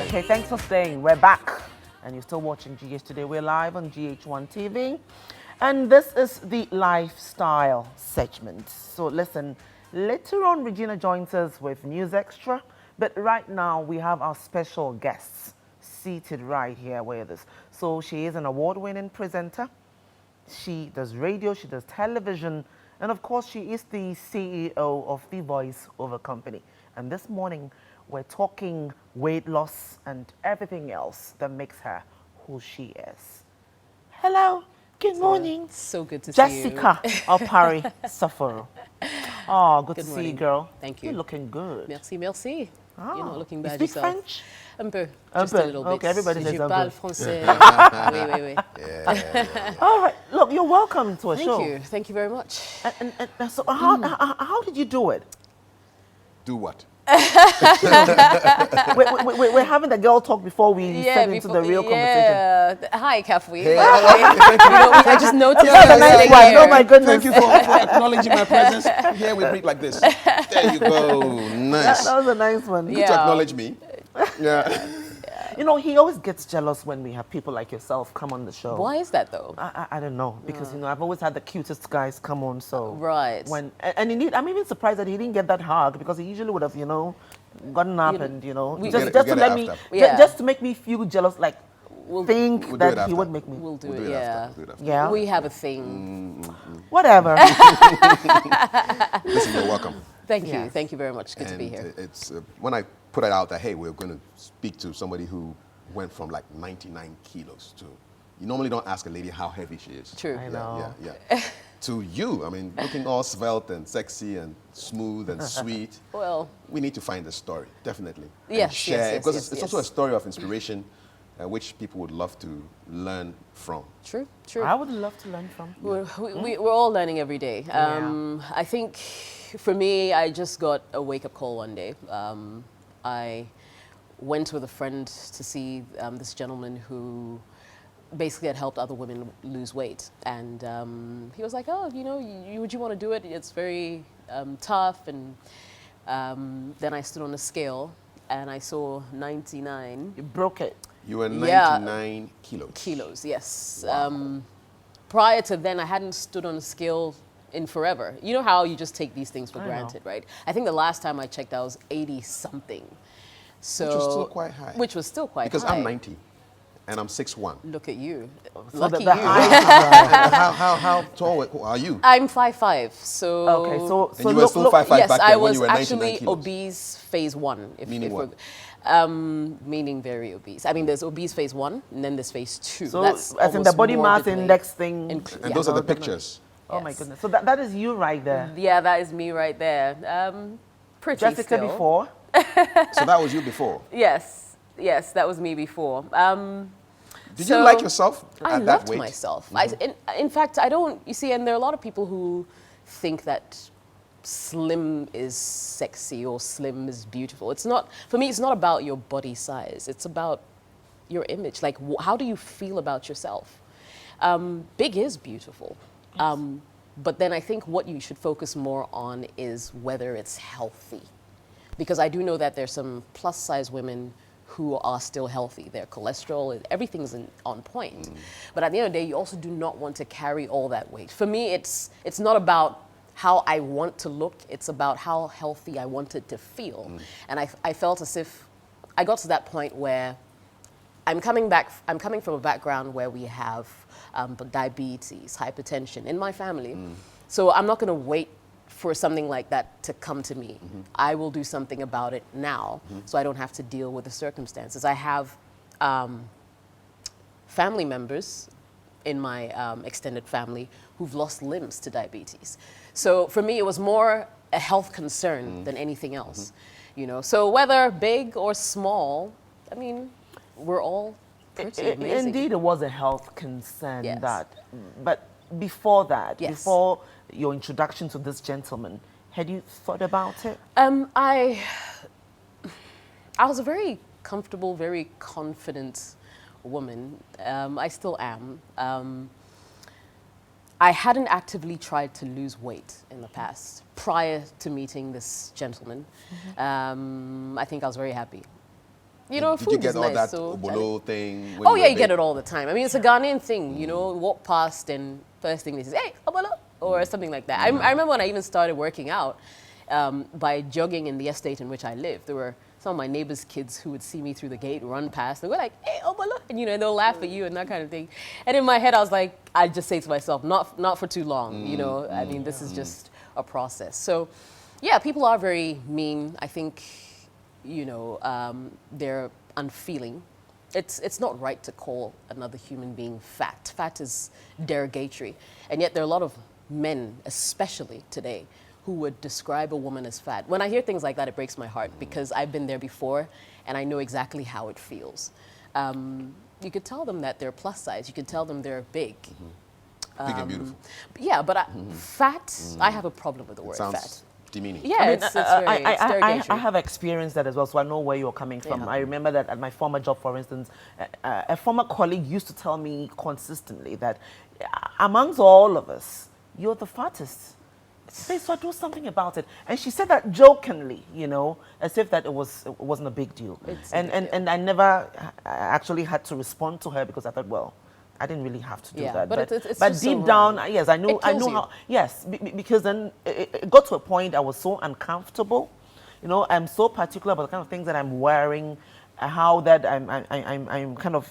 Okay, thanks for staying. We're back. And you're still watching GH Today. We're live on GH1 TV. And this is the lifestyle segment. So listen, later on Regina joins us with News Extra. But right now we have our special guests seated right here with us. So she is an award-winning presenter. She does radio, she does television, and of course she is the CEO of the Voice Over Company. And this morning we're talking weight loss and everything else that makes her who she is. Hello, good morning. So good to Jessica see you. Opari Saforo. Oh, good to see you, morning. girl. Thank you. You're looking good. Merci, merci. Ah, You're not looking you bad speak yourself. French? Un peu. Un Just peu. a little bit. Okay, everybody says Je un parle peu. français. Oui, oui, oui. Yeah. All right, look, you're welcome to a Thank show. you. Thank you very much. And so how did you do it? Do what? We're having the girl talk before we step into the real conversation. Hi, Kafwi. Hey, You know, I just noticed That's a you nice sitting one. here. Oh my goodness. Thank you for acknowledging my presence. Here we meet like this. There you go. Nice. That was a nice one. Good to Yeah. acknowledge me. Yeah. You know, he always gets jealous when we have people like yourself come on the show. Why is that though? I don't know, because you know I've always had the cutest guys come on. So Right. and indeed I'm even surprised that he didn't get that hug, because he usually would have gotten up and just get to it let me after. Yeah. just to make me feel jealous, like We'll think we'll do it that he after. would make me. We'll do We'll it, do it yeah. after. We'll do it after. Yeah. We have a thing. Whatever. Listen, you're welcome. Thank you. Yes. Thank you very much. Good to be And here. it's when I put it out that, hey, we're going to speak to somebody who went from like 99 kilos to, you normally don't ask a lady how heavy she is. True. I Yeah, know. yeah. To you, I mean, looking all svelte and sexy and smooth and sweet. Well, We need to find the story, definitely. And Yes, share, yes, yes, because yes, it's yes. also a story of inspiration which people would love to learn from. true, true. I would love to learn from. We're all learning every day. I think for me, I just got a wake-up call one day. I went with a friend to see this gentleman who basically had helped other women lose weight. And he was like, oh, would you want to do it? It's very tough. And then I stood on a scale and I saw 99 You broke it. You were Yeah. 99 kilos. kilos, yes. Wow. Prior to then, I hadn't stood on a scale in forever. You know how you just take these things for I know. granted, right? I think the last time I checked, I was 80-something. So, Which was still quite high. Which was still quite Because high. I'm 90 and I'm 6'1". Look at you. So Lucky the you. height is, How tall are you? I'm 5'5", so... okay, so And you were still 5'5" yes, back I then when was you were 99 actually kilos. obese phase 1. Meaning what? Meaning very obese. I mean, there's obese phase 1, and then there's phase 2. so That's as in the almost body mass morbidly- index thing. In- And yeah. those are the Oh, goodness. pictures. Oh my Yes. goodness. So that is you right there. Yeah, that is me right there. Pretty Jessica still. before. So that was you before. Yes, that was me before. Did So you like yourself I at that loved weight? myself. In fact, I don't. You see, and there are a lot of people who think that slim is sexy or slim is beautiful. It's not. For me, it's not about your body size. It's about your image. Like, how do you feel about yourself? Big is beautiful. But then I think what you should focus more on is whether it's healthy. Because I do know that there's some plus size women who are still healthy. Their cholesterol, everything's on point. But at the end of the day, you also do not want to carry all that weight. For me, it's not about how I want to look, it's about how healthy I wanted to feel. And I felt as if I got to that point where I'm coming from a background where we have diabetes, hypertension in my family. So I'm not going to wait for something like that to come to me. I will do something about it now, so I don't have to deal with the circumstances. I have family members in my extended family who've lost limbs to diabetes. So for me, it was more a health concern than anything else. So whether big or small, I mean, we're all pretty amazing. Indeed, it was a health concern. Yes. But before that, Yes. before your introduction to this gentleman, had you thought about it? I was a very comfortable, very confident woman. I still am. I hadn't actively tried to lose weight in the past prior to meeting this gentleman. I think I was very happy. You know, Did you food get is all nice. that So obolo thing? When oh you yeah, were you get big? it all the time. I mean, it's a Ghanaian thing. You know, walk past and first thing they say, "Hey, obolo," or something like that. I remember when I even started working out by jogging in the estate in which I lived. There were some of my neighbors' kids who would see me through the gate, run past, and go like, "Hey, obolo," and you know, and they'll laugh at you and that kind of thing. And in my head, I was like, I just say to myself, not for too long. You know, I mean, this is just a process. So, yeah, people are very mean. I think, you know, they're unfeeling. It's not right to call another human being fat. Fat is derogatory. And yet there are a lot of men, especially today, who would describe a woman as fat. When I hear things like that, it breaks my heart because I've been there before and I know exactly how it feels. You could tell them that they're plus size. You could tell them they're big. Big and beautiful. Yeah, but fat, I have a problem with the word Sounds fat. demeaning. Yeah, I mean, it's very it's derogatory. I have experienced that as well, so I know where you're coming from. Yeah. I remember that at my former job, for instance, a former colleague used to tell me consistently that amongst all of us, you're the fattest. So I do something about it. And she said that jokingly, you know, as if that it wasn't a big deal. It's a big deal. And I never actually had to respond to her because I thought, well, I didn't really have to do Yeah, that. but it's but just so deep down, wrong. yes, I knew It kills you. how. Yes, because then it got to a point I was so uncomfortable. You know, I'm so particular about the kind of things that I'm wearing, how that I'm kind of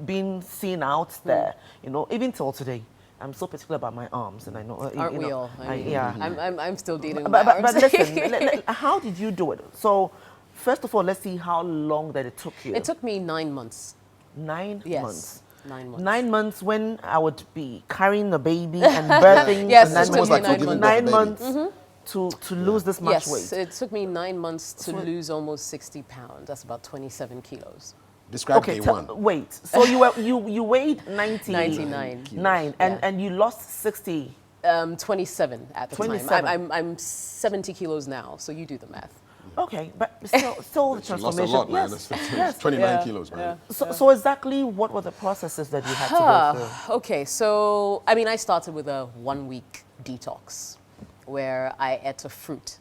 being seen out there. You know, even till today, I'm so particular about my arms, and I know. Aren't you we know, all? I mean, yeah. I'm still dealing with But, my but arms. listen, how did you do it? So, first of all, let's see how long that it took you. It took me 9 months. 9 Yes, months. 9 months. 9 months when I would be carrying a baby and birthing. Yes, and it then took almost me like 9 giving months. birth to 9 baby. months to lose this much Yes, weight. it took me 9 months to lose almost 60 pounds. That's about 27 kilos. Describe Okay, day one. wait. So you weighed 99. and you lost 60. 27 at the 27. time. I'm 70 kilos now, so you do the math. Okay, but still the She lost transformation. a lot, man. Yes, That's yes. 29 Yeah, kilos, man. So exactly what were the processes that you had to go through? Okay, so I mean, I started with a 1-week detox where I ate a fruit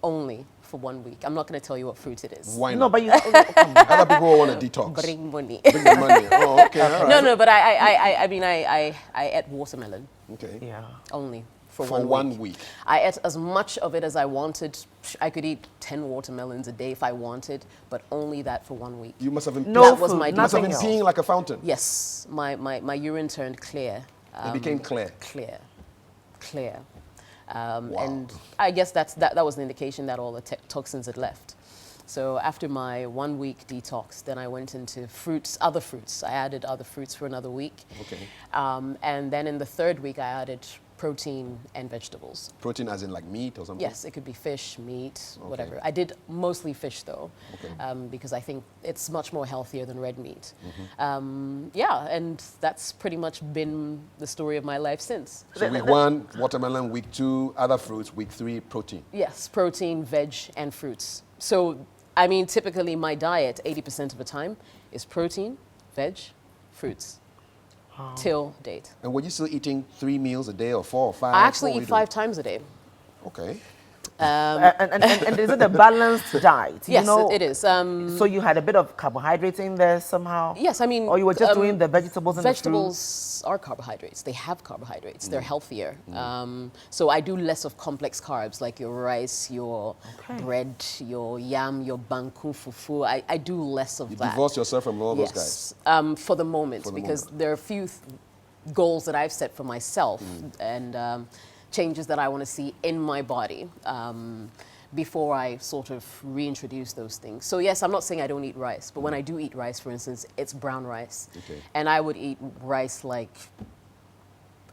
only for 1 week. I'm not going to tell you what fruit it is. Why No, not? but you. Other people want to detox. Bring money. Bring the money. Oh, okay, all right. No, but I mean, I ate watermelon Okay. Yeah. only for, For 1 week. I ate as much of it as I wanted. I could eat 10 watermelons a day if I wanted, but only that for 1 week. You must have been, No That was food, my you must have nothing been else. peeing like a fountain. Yes, my urine turned clear. It became clear. Clear. Wow. And I guess that was an indication that all the toxins had left. So after my 1 week detox, then I went into other fruits. I added other fruits for another week. Okay. And then in the 3rd week, I added protein and vegetables. Protein as in like meat or something? Yes, it could be fish, meat, whatever. I did mostly fish though, Okay. because I think it's much more healthier than red meat. Yeah, and that's pretty much been the story of my life since. So week 1, watermelon. Week 2, other fruits. Week 3, protein. Yes, protein, veg, and fruits. So, I mean, typically my diet, 80% of the time, is protein, veg, fruits, till date. And were you still eating 3 meals a day or 4 or 5? I actually What were eat you 5 times a day. doing? Okay. And is it a balanced diet? Yes, you know, it is. So you had a bit of carbohydrates in there somehow? Yes, I mean... Or you were just doing the vegetables and vegetables are carbohydrates. They have carbohydrates. They're healthier. So I do less of complex carbs, like your rice, your bread, your yam, your banku, fufu. I do less of You that. divorced yourself from all those guys. Yes, for the moment, For the because moment. there are a few goals that I've set for myself and changes that I want to see in my body before I sort of reintroduce those things. So yes, I'm not saying I don't eat rice, but when I do eat rice, for instance, it's brown rice. Okay. And I would eat rice like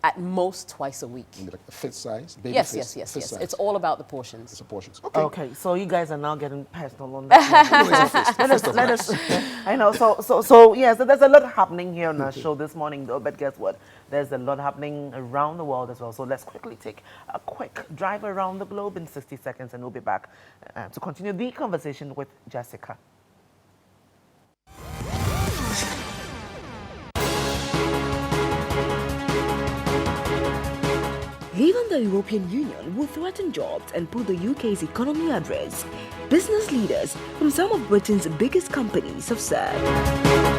at most twice a week. Maybe like a fist size? Baby Yes, fist, yes. fist size. It's all about the portions. It's a portions. Okay. Okay, so you guys are now getting personal on that. let us, I know. So yes, there's a lot happening here on our show this morning, though. But guess what? There's a lot happening around the world as well. So let's quickly take a quick drive around the globe in 60 seconds, and we'll be back to continue the conversation with Jessica. Leaving the European Union would threaten jobs and put the UK's economy at risk. Business leaders from some of Britain's biggest companies have said.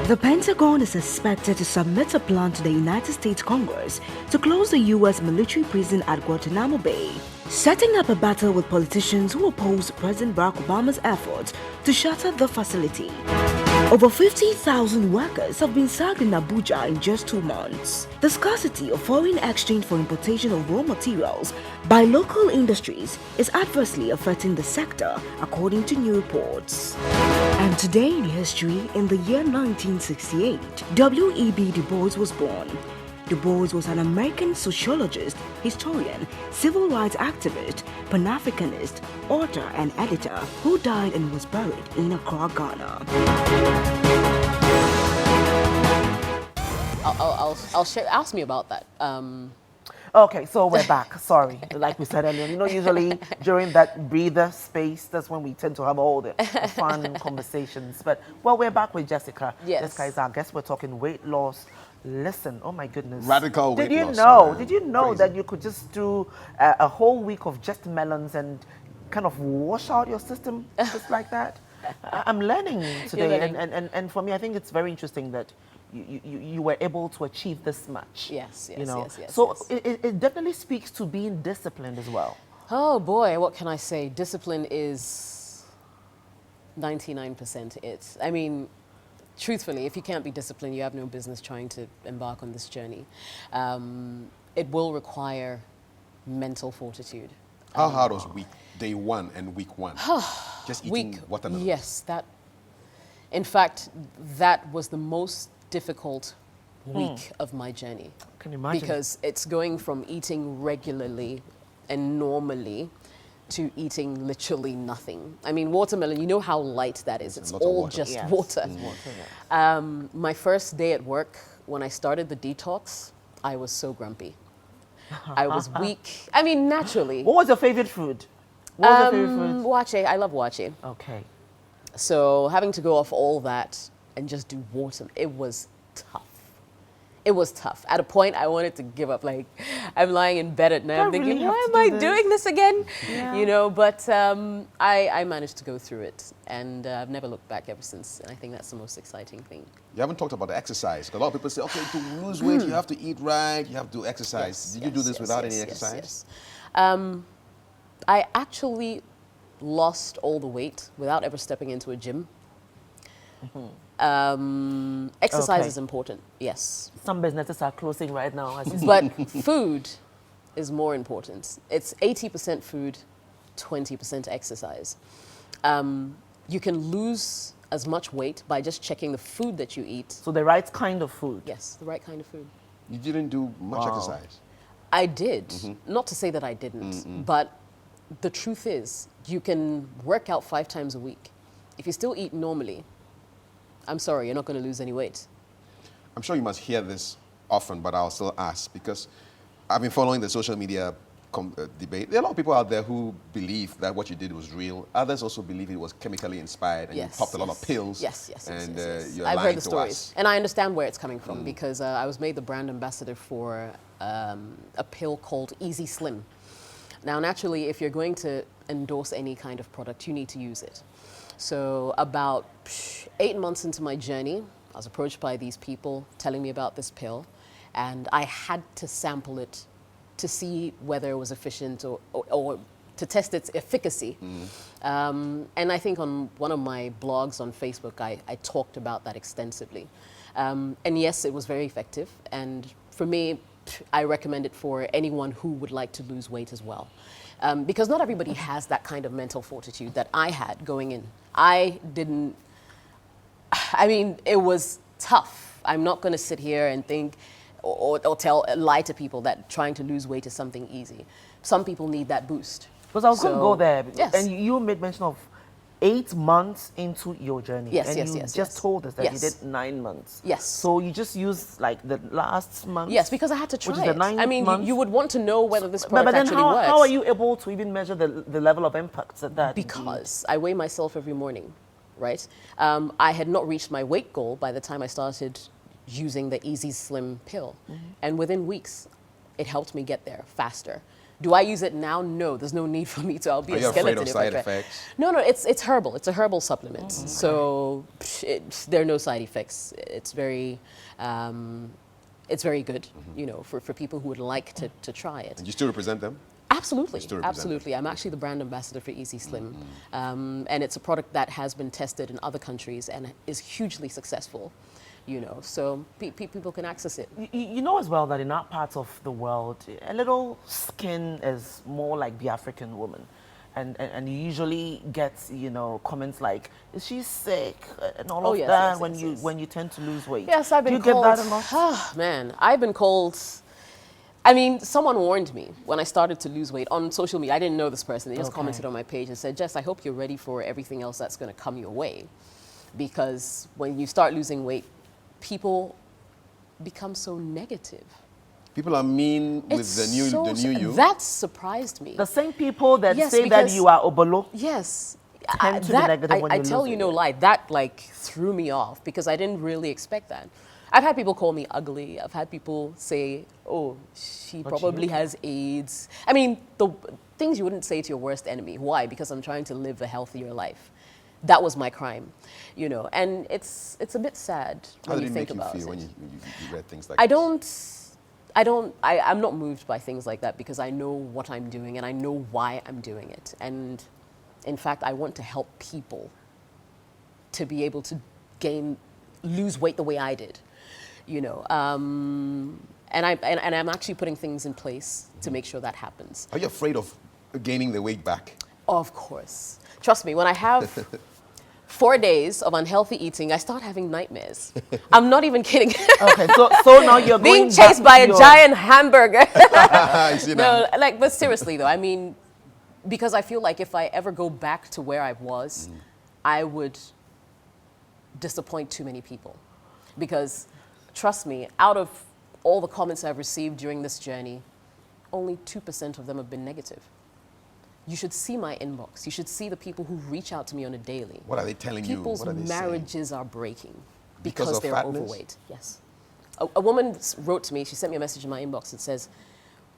The Pentagon is expected to submit a plan to the United States Congress to close the U.S. military prison at Guantanamo Bay, setting up a battle with politicians who oppose President Barack Obama's efforts to shutter the facility. Over 50,000 workers have been sacked in Abuja in just 2 months. The scarcity of foreign exchange for importation of raw materials by local industries is adversely affecting the sector, according to new reports. And today in history, in the year 1968, W.E.B. Du Bois was born. Du Bois was an American sociologist, historian, civil rights activist, Pan-Africanist, author and editor who died and was buried in Accra, Ghana. I'll share. Ask me about that. Okay, so we're back. Sorry. Like we said earlier, usually during that breather space, that's when we tend to have all the fun conversations. But, well, we're back with Jessica. Yes. Jessica is our guest. We're talking weight loss. Listen, oh my goodness. Radical weight loss. Did you know Crazy. that you could just do a whole week of just melons and kind of wash out your system just like that? I'm learning today. learning. And for me, I think it's very interesting that you were able to achieve this much. Yes, yes. So it definitely speaks to being disciplined as well. Oh boy, what can I say? Discipline is 99% it. I mean, truthfully, if you can't be disciplined, you have no business trying to embark on this journey. It will require mental fortitude. How hard was day 1 and week 1? Just eating watermelon. Yes, in fact, that was the most difficult week of my journey. Can you imagine? Because it's going from eating regularly and normally to eating literally nothing. I mean, watermelon, you know how light that is. It's all just water. My first day at work, when I started the detox, I was so grumpy. I was weak. I mean, naturally. What was your favorite food? What was your favorite food? Wache. I love wache. Okay. So having to go off all that and just do water, it was tough. It was tough. At a point, I wanted to give up. Like, I'm lying in bed at night, I'm thinking, really why have am to I do this? doing this again? Yeah. But I managed to go through it, and I've never looked back ever since. And I think that's the most exciting thing. You haven't talked about the exercise. 'Cause a lot of people say, okay, to lose weight, you have to eat right, you have to exercise. Did you do this without any exercise? Yes. I actually lost all the weight without ever stepping into a gym. Exercise is important, yes. Some businesses are closing right now, as you speak. But food is more important. It's 80% food, 20% exercise. You can lose as much weight by just checking the food that you eat. So the right kind of food. Yes, the right kind of food. You didn't do much exercise. I did. Not to say that I didn't, but the truth is, you can work out 5 times a week. If you still eat normally, I'm sorry, you're not going to lose any weight. I'm sure you must hear this often, but I'll still ask because I've been following the social media debate. There are a lot of people out there who believe that what you did was real. Others also believe it was chemically inspired and you popped a lot of pills. Yes. And you're I've lying heard the to stories. us. And I understand where it's coming from because I was made the brand ambassador for a pill called Easy Slim. Now, naturally, if you're going to endorse any kind of product, you need to use it. So about 8 months into my journey, I was approached by these people telling me about this pill, and I had to sample it to see whether it was efficient or to test its efficacy. And I think on one of my blogs on Facebook, I talked about that extensively. And yes, it was very effective. And for me, I recommend it for anyone who would like to lose weight as well. Because not everybody has that kind of mental fortitude that I had going in. I mean, it was tough. I'm not going to sit here and think or lie to people that trying to lose weight is something easy. Some people need that boost. Because I was going to go there. Yes. And you made mention of 8 months into your journey. Yes, and yes, you yes, just yes. told us that you Yes. did 9 months. Yes. So you just used like the last month. Yes, because I had to try which is the it. 9th I mean, month. you would want to know whether this But product then actually works. how are you able to even measure the level of impact that? Because I weigh myself every morning, right? I had not reached my weight goal by the time I started using the Easy Slim pill. And within weeks, it helped me get there faster. Do I use it now? No, there's no need for me to. I'll be Are a you skeleton afraid of if side I try. effects? No, it's herbal. It's a herbal supplement. So there are no side effects. It's very good, you know, for people who would like to try it. And you still represent them? Absolutely, You still represent absolutely. I'm actually the brand ambassador for Easy Slim, and it's a product that has been tested in other countries and is hugely successful. You know, so people can access it. You know as well that in our parts of the world, a little skin is more like the African woman. And you usually get, you know, comments like, is she sick? And all Oh, of yes, that yes, when yes, you yes. when you tend to lose weight. Yes, I've been Do you called. get that a lot? Ah, man, I've been called. I mean, someone warned me when I started to lose weight on social media. I didn't know this person. They just Okay. commented on my page and said, Jess, I hope you're ready for everything else that's going to come your way. Because when you start losing weight, people become so negative. People are mean with It's the new you. That surprised me. The same people that Yes, say that because- you are obolo. Yes. Tend to be negative when I you tell lose you it. no lie, that like threw me off because I didn't really expect that. I've had people call me ugly. I've had people say, oh, she probably has AIDS. I mean, the things you wouldn't say to your worst enemy. Why? Because I'm trying to live a healthier life. That was my crime, you know, and it's a bit sad How when did you it think make you about feel it. when you read things like this? I'm not moved by things like that because I know what I'm doing and I know why I'm doing it. And in fact, I want to help people to be able to lose weight the way I did, you know. And I'm actually putting things in place to make sure that happens. Are you afraid of gaining the weight back? Of course. Trust me, when I have 4 days of unhealthy eating, I start having nightmares. I'm not even kidding. Okay, so now you're Being going chased back by to a giant hamburger. You see now? No, like, but seriously though, I mean, because I feel like if I ever go back to where I was, I would disappoint too many people. Because, trust me, out of all the comments I've received during this journey, only 2% of them have been negative. You should see my inbox. You should see the people who reach out to me on a daily. What are they telling you? People's What are they saying? marriages are breaking Because because of they're fatness? overweight. Yes. A woman wrote to me, she sent me a message in my inbox that says,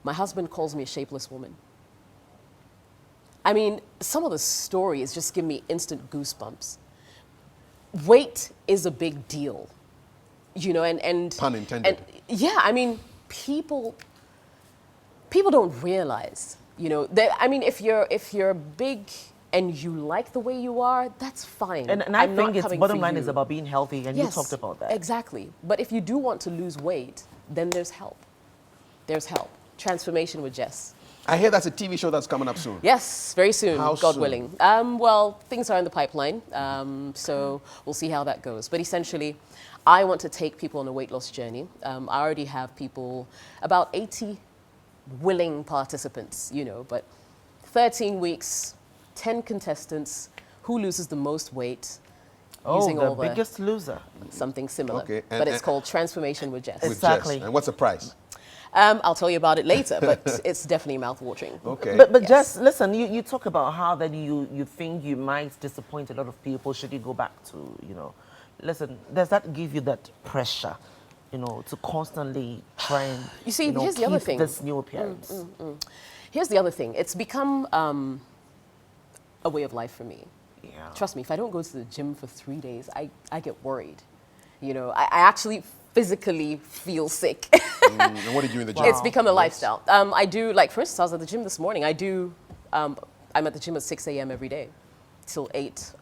my husband calls me a shapeless woman. I mean, some of the stories just give me instant goosebumps. Weight is a big deal, you know, and Pun intended. And yeah, I mean, people don't realize, you know, that, I mean, if you're big and you like the way you are, that's fine. And I I'm not think it's coming bottom for line you. is about being healthy, and you talked about that. Exactly. But if you do want to lose weight, then there's help. There's help. Transformation with Jess. I hear that's a TV show that's coming up soon. Yes, very soon, How God soon? willing. Well, things are in the pipeline, so we'll see how that goes. But essentially, I want to take people on a weight loss journey. I already have people, about 80 willing participants, you know, but 13 weeks, 10 contestants, who loses the most weight, using the all the biggest loser. something similar. Okay, But it's and- called Transformation with Jess. With Exactly. Jess. And what's the price? I'll tell you about it later, but it's definitely mouth-watering. Okay. But Yes. just listen, you talk about how that you think you might disappoint a lot of people should you go back to, you know. Listen, does that give you that pressure, you know, to constantly try and You see, know, here's the other keep thing. this new appearance? Here's the other thing. It's become a way of life for me. Yeah. Trust me, if I don't go to the gym for 3 days, I get worried. You know, I actually physically feel sick. And what did you in the gym? It's become a lifestyle. I do, like, for instance, I was at the gym this morning. I'm at the gym at 6 a.m. every day till 8.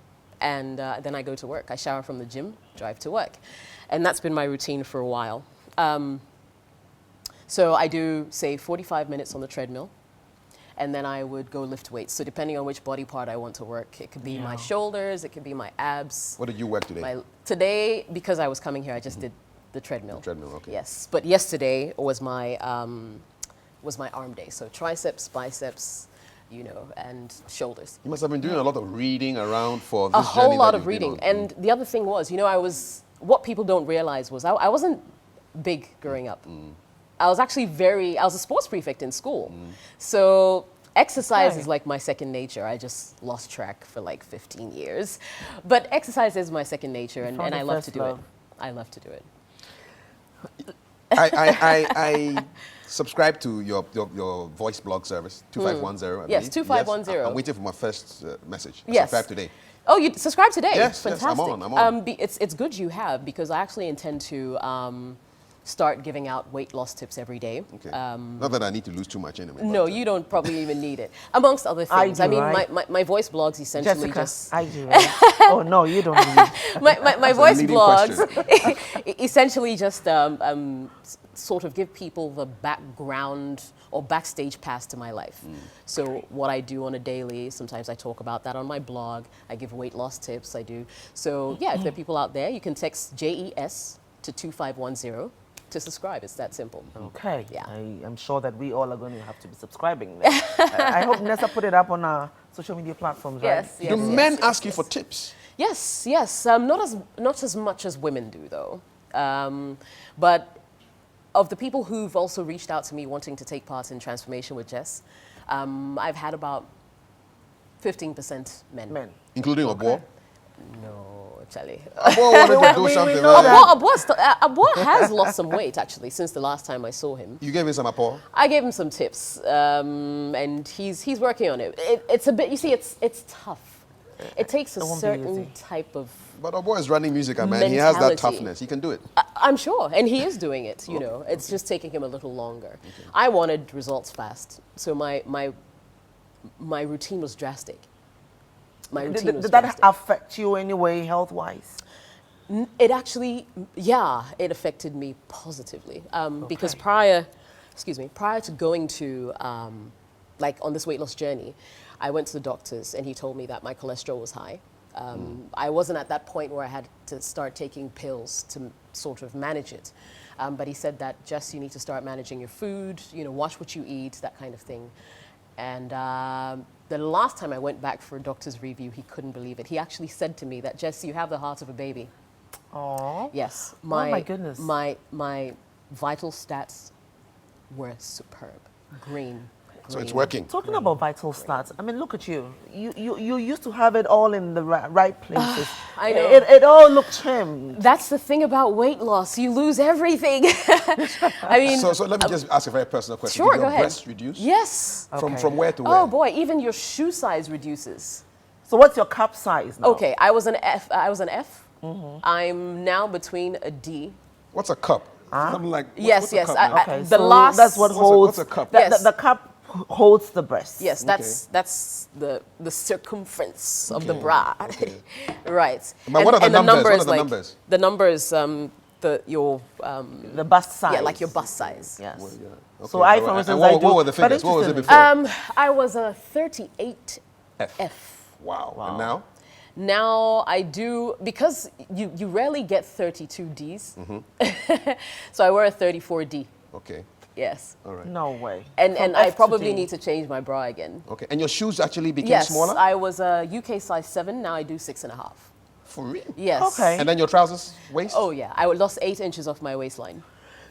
And then I go to work. I shower from the gym, drive to work. And that's been my routine for a while. So I do, say, 45 minutes on the treadmill. And then I would go lift weights. So depending on which body part I want to work, it could be my shoulders, it could be my abs. What did you work today? Today, because I was coming here, I just did the treadmill. The treadmill, okay. Yes, but yesterday was my arm day. So triceps, biceps, you know, and shoulders. You must have been doing a lot of reading around for this A whole journey lot that of you've been reading. on. And the other thing was, you know, what people don't realize was I wasn't big growing up. I was a sports prefect in school. So exercise is like my second nature. I just lost track for like 15 years. But exercise is my second nature, and found I your love first to do love. it. I love to do it. I subscribe to your voice blog service, 2510. I Yes, believe. 2510. Yes, I'm waiting for my first message. I Yes. subscribe today. Oh, you subscribe today? Yes, yes, fantastic. I'm on. It's good you have, because I actually intend to start giving out weight loss tips every day. Okay. Not that I need to lose too much anyway. No, you don't probably even need it. Amongst other things. I do, mean, right? my voice blogs essentially Jessica, just... I do. Right? Oh, no, you don't need my voice leading blogs essentially just sort of give people the background or backstage pass to my life. So what I do on a daily, sometimes I talk about that on my blog. I give weight loss tips, I do. So yeah, if there are people out there, you can text JES to 2510 to subscribe. It's that simple. Okay. Yeah. I am sure that we all are going to have to be subscribing. Then. I hope Nessa put it up on our social media platforms, right? Yes, yes. Do men ask you for tips? Yes, yes. Not as much as women do, though. But of the people who've also reached out to me wanting to take part in Transformation with Jess, I've had about 15% men. Men. Including Obo? No, Charlie. Obo wanted to do we something, know right? Abo has lost some weight, actually, since the last time I saw him. You gave him some Apo? I gave him some tips, and he's working on it. It's a bit, you see, it's tough. It takes a won't be certain easy. type of... But Obo is running music, man. He has that Mentality. toughness. He can do it. I'm sure, and he is doing it, you know. It's just taking him a little longer. I wanted results fast, so my routine was drastic. My routine was Did that drastic. affect you anyway, health-wise? It actually, yeah, it affected me positively. Because prior to going to, like on this weight loss journey, I went to the doctors and he told me that my cholesterol was high. I wasn't at that point where I had to start taking pills to sort of manage it. But he said that, Jess, you need to start managing your food, you know, watch what you eat, that kind of thing. And the last time I went back for a doctor's review, he couldn't believe it. He actually said to me that, Jess, you have the heart of a baby. Oh. Yes. My goodness. My vital stats were superb. Green. So it's working. Talking about vital stats, I mean, look at you. You used to have it all in the right places. I know. It all looked trimmed. That's the thing about weight loss. You lose everything. I mean... So let me just ask a very personal question. Sure, Did go your ahead. breasts reduce? Yes. From where to where? Oh boy, even your shoe size reduces. So what's your cup size now? Okay, I was an F. I'm now between a D. What's a cup? I'm like, Yes, what's a yes. cup, man? Okay, the so last... that's what holds. what's a cup? Yes. The cup holds the breast. Yes, that's the circumference of the bra. Right. But what are the numbers? What are the like, numbers? The numbers, The bust size. yeah, like your bust size. Yes. Well, yeah. Okay, So I, all for right. instance, And I do. what were the but figures? What was it interestingly- before? I was a 38 F. F. Wow. And now? Now I do, because you rarely get 32 Ds, so I wear a 34D. Okay. Yes. All right. No way. And From I F to probably D. need to change my bra again. Okay. And your shoes actually became Yes, smaller? I was a UK size 7, now I do 6.5. For real? Yes. Okay. And then your trousers waist? Oh yeah, I lost 8 inches off my waistline.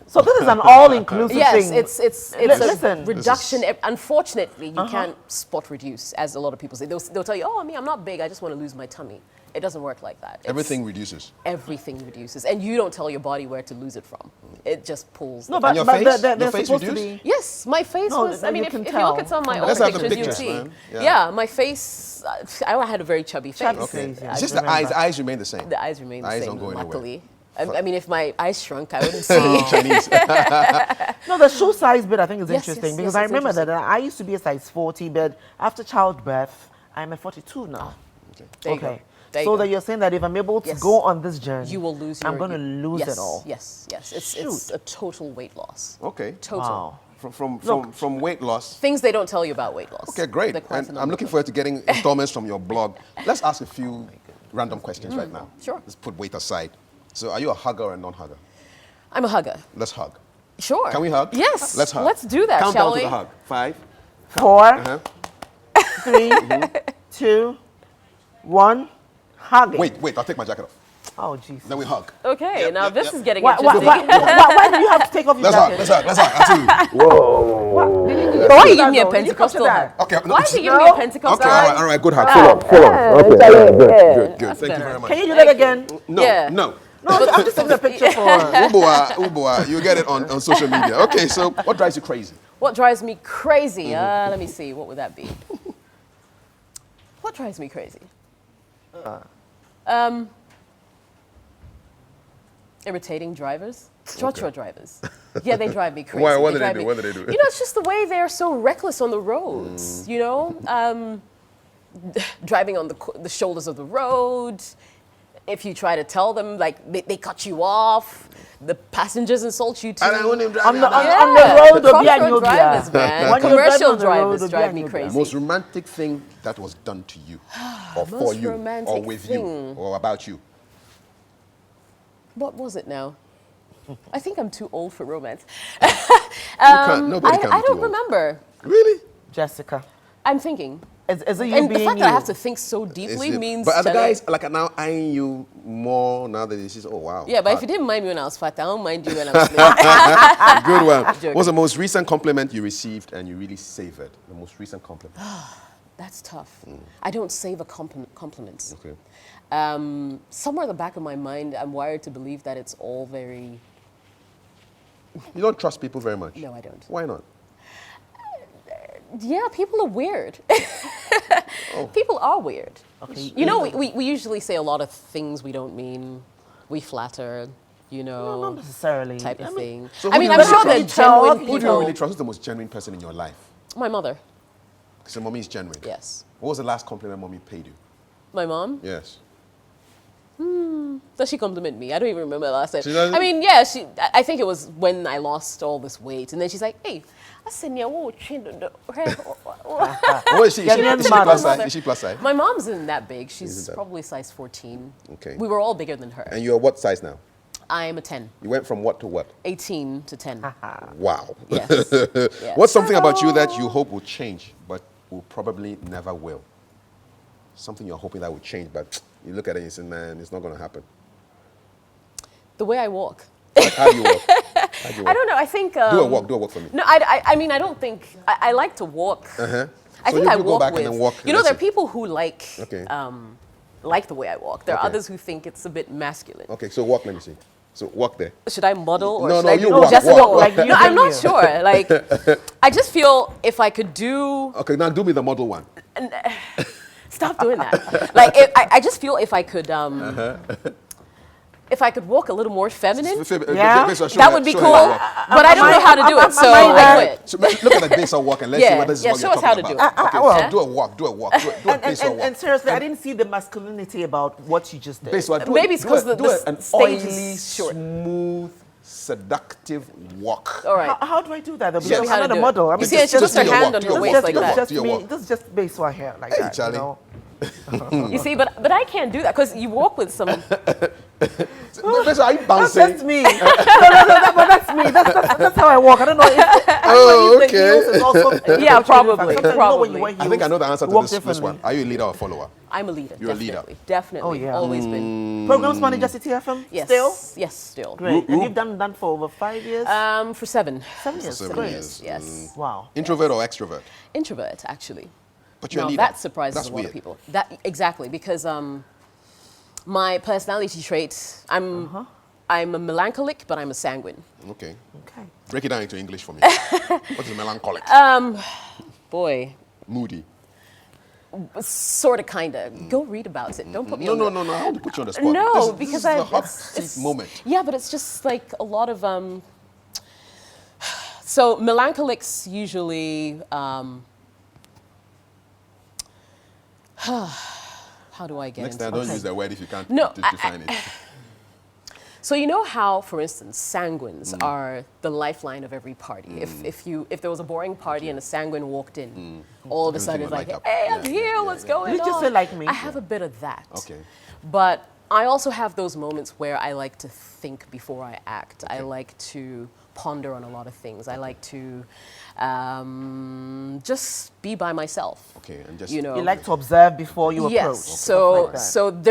So this is an all-inclusive Yes, thing. it's Listen. a reduction. Unfortunately, you can't spot reduce, as a lot of people say. They'll tell you, oh, I'm not big, I just want to lose my tummy. It doesn't work like that. Everything reduces. Everything reduces. And you don't tell your body where to lose it from. It just pulls. No, but, your but face? they're Your face supposed to reduced? be. Yes, my face No, was, I mean, you if can you look at tell. some of my Come old on. Let's have the pictures, you'll pictures, see. man. Yeah, my face, I had a very chubby face. Chubby Okay. face, yeah, It's I just the remember. eyes remain the same. The eyes remain the Eyes same, don't go anywhere. luckily. I mean, if my eyes shrunk, I wouldn't see. Chinese. No, the shoe size bit I think is Yes, interesting yes, because yes, I it's remember that interesting. I used to be a size 40, but after childbirth, I'm a 42 now. There you go. Okay. There you So go. that you're saying that if I'm able to Yes. go on this journey, You will lose I'm your... going to lose yes, it all. Yes, yes. It's a total weight loss. Okay. Total. Wow. From weight loss. Things they don't tell you about weight loss. Okay, great. They're quite And I'm looking phenomenal. forward to getting installments from your blog. Let's ask a few random questions right now. Sure. Let's put weight aside. So are you a hugger or a non-hugger? I'm a hugger. Let's hug. Sure. Can we hug? Yes. Let's hug. Let's do that, Count shall down we? to the hug. 5. 4, Uh-huh. 3, 2, 1, hugging. Wait, I'll take my jacket off. Oh, jeez. Then we hug. Okay, Yep, now yep, this yep. is getting Why interesting. do you have to take off your Let's hug, jacket? let's hug. I see you. Whoa. Why are you giving me a Did you Pentecostal copy hug? that? Okay. Why are you giving me No. a Pentecostal Okay, hug? all right, good hug. Full on. Okay, good. Thank you very much. Can you do that again? No, Yeah. no. No, I'm just taking a picture for. Uboa, you get it on social media. Okay, so what drives you crazy? What drives me crazy? Let me see. What would that be? What drives me crazy? Irritating drivers. Trotro drivers. Yeah, they drive me crazy. Why? What do drive they do? me- What do they do? You know, it's just the way they're so reckless on the roads, you know? Driving on the shoulders of the road. If you try to tell them, like, they cut you off. The passengers insult you too. And I want him On driving. the road, Obi Trotro Anyo drivers, Bia. man. When you're Commercial driving on the road, drivers Obi drive me Anyo Bia. crazy. Most romantic thing that was done to you, or for Most you, or romantic with you, thing. or about you. What was it now? I think I'm too old for romance. Nobody can be I too don't old. remember. Really? Jessica, I'm thinking. is it you And the being fact you? that I have to think so Is deeply it- means. But are the shall I- guys like are now eyeing you more now that this is? Oh wow. Yeah, but if you didn't mind me when I was fat, I don't mind you when I'm sleeping. Good one. Joking. What's the most recent compliment you received and you really savored? The most recent compliment. That's tough. I don't savor compliments. Okay. Somewhere in the back of my mind, I'm wired to believe that it's all very. You don't trust people very much. No, I don't. Why not? Yeah, people are weird. People are weird. Okay. You know, we usually say a lot of things we don't mean. We flatter, you No, know, not necessarily. type of I mean, thing. So I who mean, do I'm you sure really they're trust? genuine Who Who do you people. really trust? Who's the most genuine person in your life? My mother, Because your mommy is genuine. yes. What was the last compliment mommy paid you? My mom, Yes. does she compliment me? I don't even remember the last time. She doesn't? I mean, yeah, I think it was when I lost all this weight. And then she's like, hey, I said, yeah, whoa, What is she? Is she, Ghanaian is she mother. plus size? Is she plus size? My mom's isn't that big. She's Isn't that- probably size 14. Okay. We were all bigger than her. And you're what size now? I'm a 10, You went from what to what? 18 to 10. Wow. Yes. Yes. What's something about you that you hope will change, but will probably never will? Something you're hoping that will change, but you look at it and you say, man, it's not going to happen. The way I walk. Like, how do you walk? How do you walk? I don't know. I think. Do a walk for me. No, I mean, I don't think. I like to walk. Uh-huh. I So think you I do go walk back with. and then walk You know, there are listen. people who Okay. like the way I walk. There are Okay. others who think it's a bit masculine. Okay, so walk, let me see. So walk there. Should I model or No, should no, I you do walk, just walk. walk? Like you no, I'm do not you. sure. Like, I just feel if I could do. Okay, now do me the model one. Stop doing that. Like, I just feel if I could. If I could walk a little more feminine, Yeah. that would be cool. But I don't know how to do it, so I quit. So look at the Basel walk and let's see Yeah, what this is yeah, what show you're us how talking to do about. it. Okay, well. so do a walk, do a Basel walk. And seriously, I didn't see the masculinity about what you just did. Basel, do Maybe it's 'cause an the stage oily, is short. smooth, seductive walk. All right. How do I do that? Though? Show me Because how I'm to not a do it. model. I You mean, see, she puts her do your hand walk, on do her your waist walk, like do your that. walk. Just me. This is just base right here, like Hey, that. Charlie. You know? You see, but I can't do that because you walk with some. Basel, are you That's bouncing? just me. No, but that's me. That's how I walk. I don't know if, I don't know if the heels is also. Yeah, probably, Sometimes, you know, when you probably. wear heels, I think I know the answer you to walk this differently. one. Are you a leader or follower? I'm a leader. You're a leader. Definitely. Oh, yeah. Always been. Programs manager City FM. Yes. Still. Yes, still. Great. And you've done that for over 5 years. For 7. 7 years. 7 Great. years. Yes. Wow. Introvert or extrovert? Introvert, actually. But you're a Now, leader. that surprises That's a lot weird. of people. That exactly because my personality trait. I'm a melancholic, but I'm a sanguine. Okay. Okay. Break it down into English for me. What is melancholic? Boy, Moody. sort of, kind of. Go read about it. Don't put me No, on no, the- no. I want to put you on the spot. No, This because is the hot it's- seat moment. Yeah, but it's just like a lot of so melancholics usually how do I get Next into time, don't it? use the word if you can't No, define it. So you know how, for instance, sanguines are the lifeline of every party. If there was a boring party and a sanguine walked in, all of a sudden it's would like, light up. hey, I'm Yeah, here, yeah, what's yeah. going You on? just say like me. I have a bit of that. Okay. But I also have those moments where I like to think before I act. I like to ponder on a lot of things. I like to just be by myself. Okay, and just You know. You like to observe before you Yes. approach. So Like that.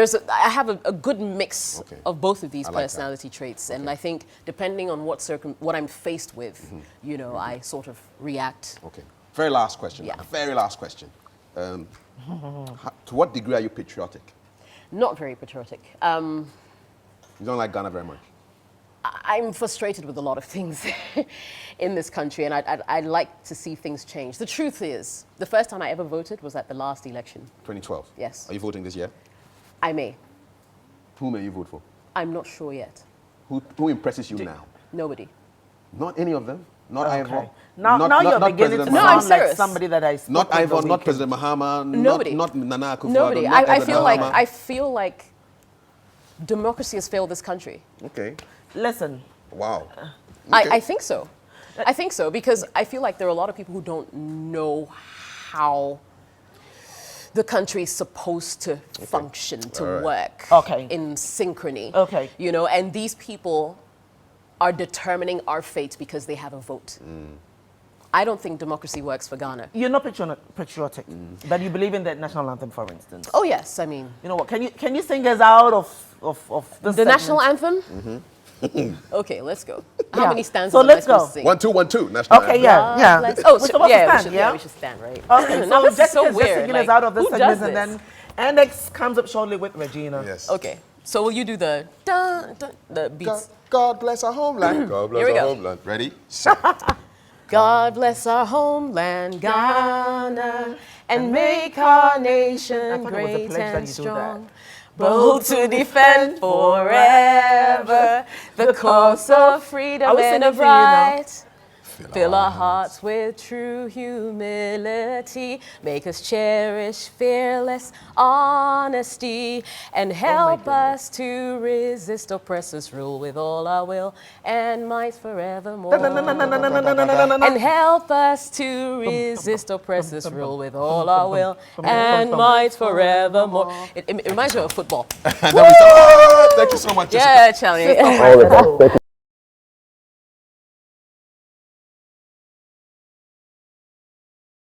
so I have a good mix Okay. of both of these I like that. personality traits, and I think depending on what I'm faced with, you know, I sort of react. Okay. Very last question. Yeah. Very last question. To what degree are you patriotic? Not very patriotic. You don't like Ghana very much? I'm frustrated with a lot of things in this country, and I'd like to see things change. The truth is, the first time I ever voted was at the last election. 2012? Yes. Are you voting this year? I may. Who may you vote for? I'm not sure yet. Who impresses you now? Nobody. Not any of them? Not Ivan? Now you're beginning to No, I'm sound like serious. somebody that I spoke Not with the Ivan, not weekend. President Mahama, Nobody. not Nana Akufo-Addo, Nobody. not I President feel like Mahama. I feel like democracy has failed this country. Okay. Listen, Wow. I think so. I think so because I feel like there are a lot of people who don't know how the country is supposed to function, to work in synchrony. Okay. You know, and these people are determining our fate because they have a vote. I don't think democracy works for Ghana. you're not patriotic, but you believe in the national anthem, for instance. Oh yes, I mean You know what? Can you sing us out of this the national segment? anthem. Okay, let's go. How Yeah. many stanzas So am I let's supposed go. to sing? 1, 2, 1, 2. National Okay, anthem. yeah. Let's, We're supposed to yeah, stand, yeah? we should stand, right? Okay, Now so this is so Jessica's just weird. singing Like, us out of this who segment, does and this? then Annex comes up shortly with Regina. Yes. Okay, so will you do the dun, dun, the beats? God bless our homeland. God bless Here we our go. homeland. Ready? Set. God bless our homeland, Ghana, and make our nation thought it was a great pledge that and you do strong. Bold to defend forever the cause of freedom Are we and singing of for you now? right. Fill our hearts with true humility. Make us cherish fearless honesty. And help us to resist oppressors' rule with all our will and might forevermore. And help us to resist oppressors' rule with all our will and might forevermore. It reminds me of football. And then we start. Thank you so much, Jessica. Yeah, Charlie. All